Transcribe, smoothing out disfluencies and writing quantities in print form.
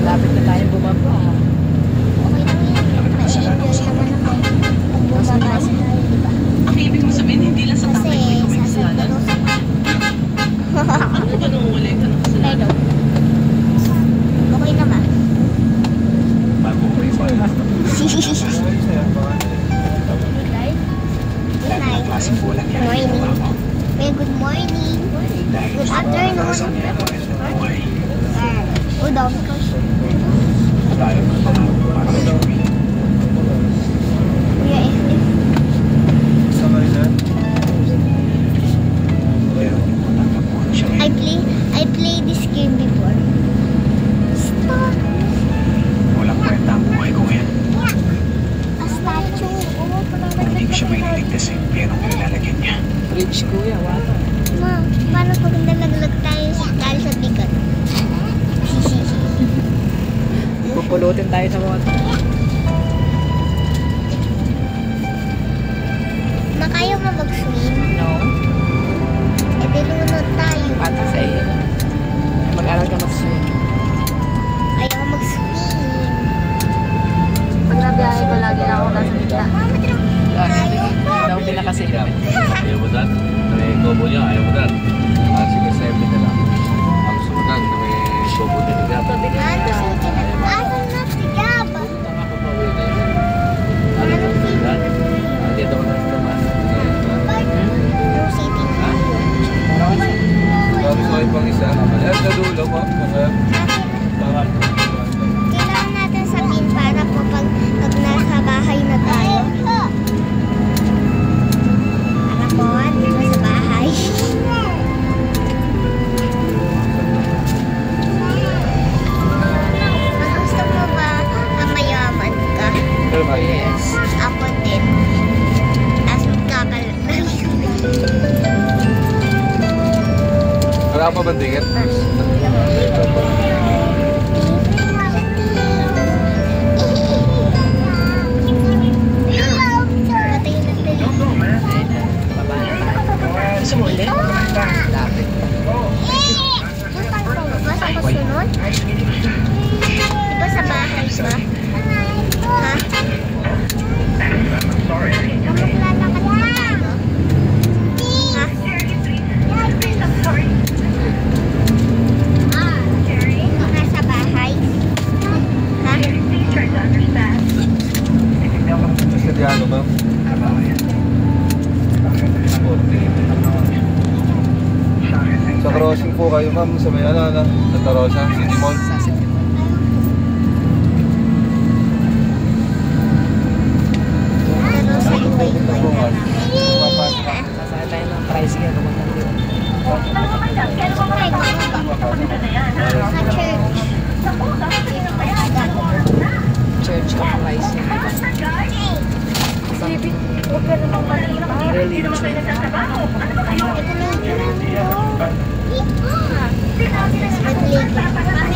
Lapit na tayo bumaba. Okay lang yun. Ma-enjoy naman ako. Kung bumaba tayo, diba? Ang ibig mo sabihin, hindi lang sa tatay mo ikaw may kasalanan? Ano ba nung wala ka ng kasalanan? Okay naman. Morning. May good morning. Good afternoon. Good afternoon. Kuya Efren. I played this game before. Stop. Walang kwenta ang buhay ko ngayon. A statue. Hindi ko siya may niligtas eh. Pero anong nilalagyan niya? Rich kuya, wala. Ma, paano pag nalaglag tayo dahil sa bigat? Pupulutin tayo sa water. Ma, kaya mo mag-swim? No? E di lunod tayo. Pati sa iyo. Mag-aral ka mag-swim. Ayaw mag-swim. Pag nabiyahe ko, lagi na ako nasa gitna. Daw pinakasip. Ayaw mo dad? May kobo niya, ayaw mo dad. Sige, 7 na lang. Ang sumunod na may kobo na niya. Ano na si Gab? Ano na si dad? Dito ko na naman. Rose City na. Sorry pang isa. Sa dulo mo. Kailangan natin sabihin para po pag nasa bahay na tayo. Para po, nasa bahay. Gusto mo ba mayaman ka? Yes. Ako din. As magkakalala. Wala pa ba ticket? Gusto mo ulit? Lapit. Punta ko ba sa kasunod? Diba sa bahay ba? Ha? Maglalakad ba tayo? Ha? Nasa bahay? Ha? Sa Diano ba? Sa crossing po kayo ma'am sa may Santa Rosa, City Mall. Sa City Mall. Pero sa iba-iba na lang. Sasakay tayo ng tricycle. Kumaganda yun. Sa church. Church of Christ. Huwag ka namang malita. Religion. Ito na yung